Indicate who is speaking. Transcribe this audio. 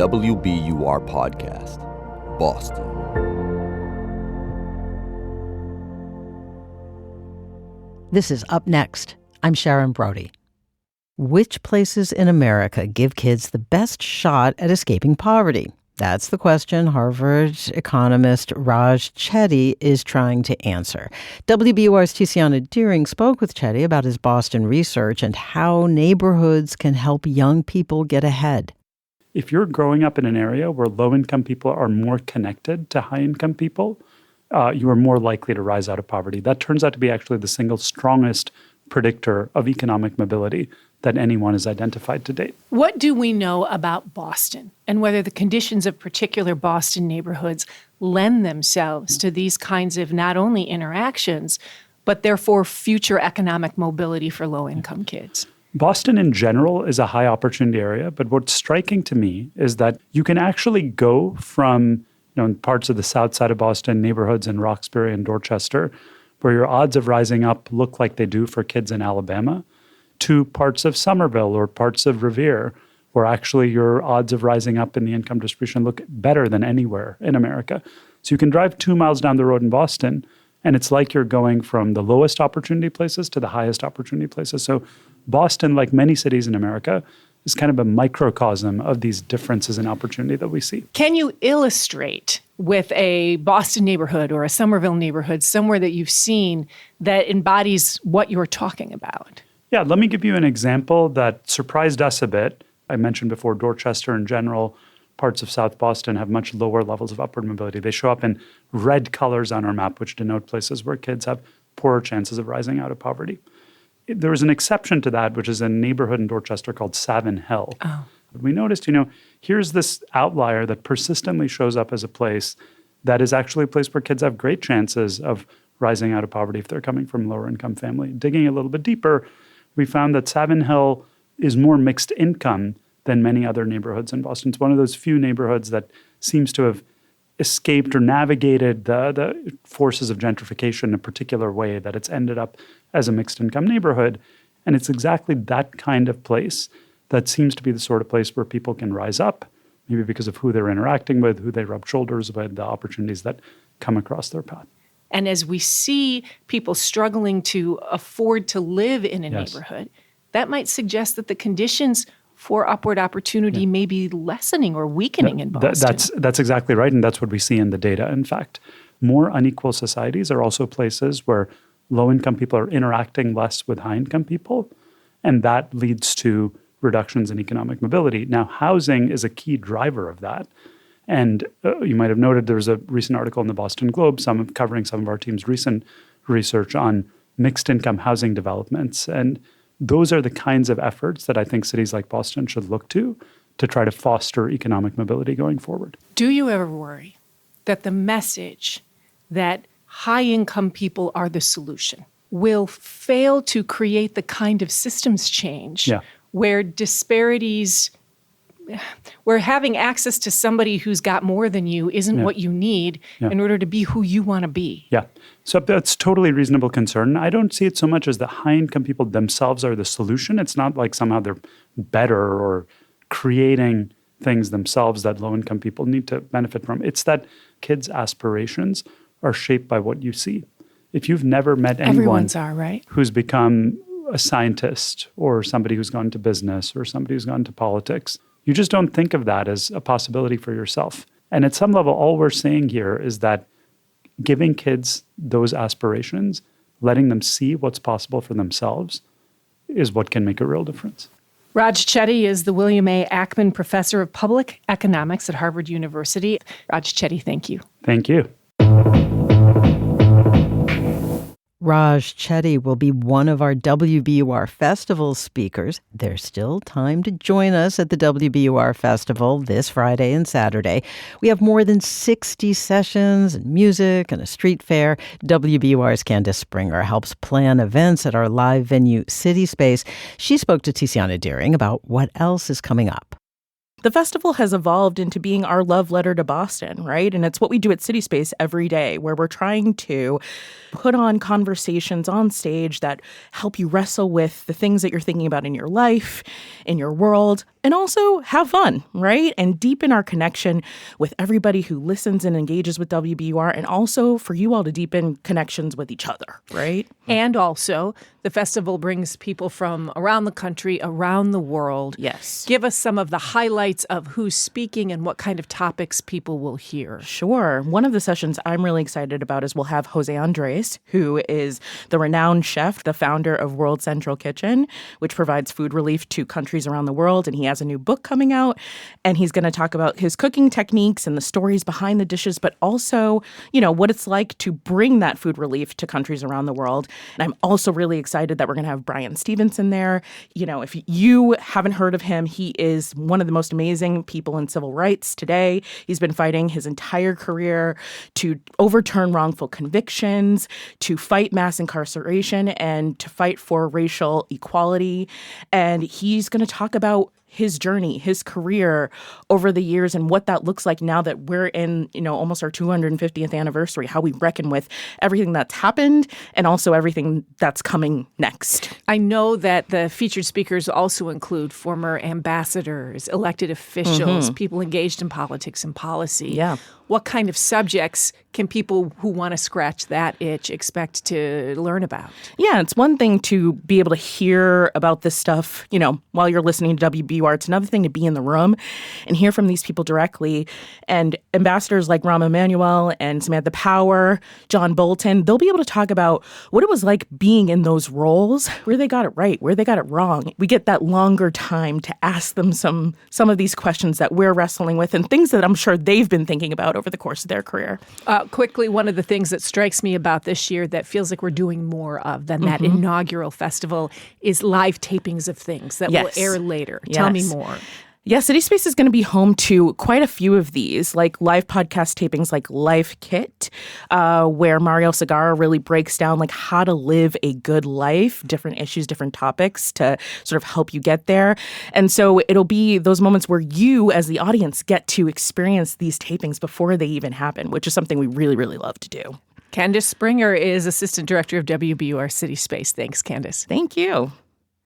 Speaker 1: WBUR podcast, Boston.
Speaker 2: This is Up Next. I'm Sharon Brody. Which places in America give kids the best shot at escaping poverty? That's the question Harvard economist Raj Chetty is trying to answer. WBUR's Tiziana Deering spoke with Chetty about his Boston research and how neighborhoods can help young people get ahead.
Speaker 3: If you're growing up in an area where low-income people are more connected to high-income people, you are more likely to rise out of poverty. That turns out to be actually the single strongest predictor of economic mobility that anyone has identified to date.
Speaker 4: What do we know about Boston and whether the conditions of particular Boston neighborhoods lend themselves to these kinds of not only interactions, but therefore future economic mobility for low-income kids?
Speaker 3: Boston in general is a high opportunity area, but what's striking to me is that you can actually go from, in parts of the south side of Boston, neighborhoods in Roxbury and Dorchester, where your odds of rising up look like they do for kids in Alabama, to parts of Somerville or parts of Revere, where actually your odds of rising up in the income distribution look better than anywhere in America. So you can drive 2 miles down the road in Boston, and it's like you're going from the lowest opportunity places to the highest opportunity places. So Boston, like many cities in America, is kind of a microcosm of these differences in opportunity that we see.
Speaker 4: Can you illustrate with a Boston neighborhood or a Somerville neighborhood, somewhere that you've seen that embodies what you're talking about?
Speaker 3: Yeah, let me give you an example that surprised us a bit. I mentioned before, Dorchester in general, parts of South Boston have much lower levels of upward mobility. They show up in red colors on our map, which denote places where kids have poorer chances of rising out of poverty. There is an exception to that, which is a neighborhood in Dorchester called Savin Hill.
Speaker 4: Oh.
Speaker 3: We noticed, here's this outlier that persistently shows up as a place that is actually a place where kids have great chances of rising out of poverty if they're coming from a lower income family. Digging a little bit deeper, we found that Savin Hill is more mixed income than many other neighborhoods in Boston. It's one of those few neighborhoods that seems to have escaped or navigated the forces of gentrification in a particular way, that it's ended up as a mixed income neighborhood. And it's exactly that kind of place that seems to be the sort of place where people can rise up, maybe because of who they're interacting with, who they rub shoulders with, the opportunities that come across their path.
Speaker 4: And as we see people struggling to afford to live in a neighborhood, that might suggest that the conditions for upward opportunity may be lessening or weakening in Boston.
Speaker 3: That's exactly right, and that's what we see in the data, in fact. More unequal societies are also places where low-income people are interacting less with high-income people, and that leads to reductions in economic mobility. Now, housing is a key driver of that. And you might have noted there was a recent article in the Boston Globe, covering some of our team's recent research on mixed income housing developments. And those are the kinds of efforts that I think cities like Boston should look to try to foster economic mobility going forward.
Speaker 4: Do you ever worry that the message that high-income people are the solution will fail to create the kind of systems change where disparities, where having access to somebody who's got more than you isn't what you need in order to be who you want to be?
Speaker 3: Yeah. So that's totally reasonable concern. I don't see it so much as the high-income people themselves are the solution. It's not like somehow they're better or creating things themselves that low-income people need to benefit from. It's that kids' aspirations are shaped by what you see. If you've never met anyone who's become a scientist or somebody who's gone to business or somebody who's gone to politics, you just don't think of that as a possibility for yourself. And at some level, all we're saying here is that giving kids those aspirations, letting them see what's possible for themselves, is what can make a real difference.
Speaker 4: Raj Chetty is the William A. Ackman Professor of Public Economics at Harvard University. Raj Chetty, thank you.
Speaker 3: Thank you.
Speaker 2: Raj Chetty will be one of our WBUR Festival speakers. There's still time to join us at the WBUR Festival this Friday and Saturday. We have more than 60 sessions and music and a street fair. WBUR's Candace Springer helps plan events at our live venue, City Space. She spoke to Tiziana Deering about what else is coming up.
Speaker 5: the festival has evolved into being our love letter to Boston, right? And it's what we do at City Space every day, where we're trying to put on conversations on stage that help you wrestle with the things that you're thinking about in your life, in your world, and also have fun, right? And deepen our connection with everybody who listens and engages with WBUR, and also for you all to deepen connections with each other, right?
Speaker 4: And also, the festival brings people from around the country, around the world.
Speaker 5: Yes.
Speaker 4: Give us some of the highlights of who's speaking and what kind of topics people will hear.
Speaker 5: Sure. One of the sessions I'm really excited about is we'll have Jose Andres, who is the renowned chef, the founder of World Central Kitchen, which provides food relief to countries around the world. And he has a new book coming out, and he's going to talk about his cooking techniques and the stories behind the dishes, but also, what it's like to bring that food relief to countries around the world. And I'm also really excited that we're going to have Brian Stevenson there. If you haven't heard of him, he is one of the most amazing people in civil rights today. He's been fighting his entire career to overturn wrongful convictions, to fight mass incarceration, and to fight for racial equality. And he's going to talk about his journey, his career over the years, and what that looks like now that we're in, almost our 250th anniversary, how we reckon with everything that's happened and also everything that's coming next.
Speaker 4: I know that the featured speakers also include former ambassadors, elected officials, people engaged in politics and policy.
Speaker 5: Yeah.
Speaker 4: What kind of subjects can people who want to scratch that itch expect to learn about?
Speaker 5: Yeah, it's one thing to be able to hear about this stuff, while you're listening to WBUR. It's another thing to be in the room and hear from these people directly. And ambassadors like Rahm Emanuel and Samantha Power, John Bolton, they'll be able to talk about what it was like being in those roles, where they got it right, where they got it wrong. We get that longer time to ask them some of these questions that we're wrestling with and things that I'm sure they've been thinking about over the course of their career.
Speaker 4: Quickly, one of the things that strikes me about this year that feels like we're doing more of than that inaugural festival is live tapings of things that will air later. Tell me more.
Speaker 5: Yeah, City Space is going to be home to quite a few of these, like live podcast tapings like Life Kit, where Mario Segarra really breaks down like how to live a good life, different issues, different topics to sort of help you get there. And so it'll be those moments where you as the audience get to experience these tapings before they even happen, which is something we really, really love to do.
Speaker 4: Candace Springer is Assistant Director of WBUR City Space. Thanks, Candace.
Speaker 5: Thank you.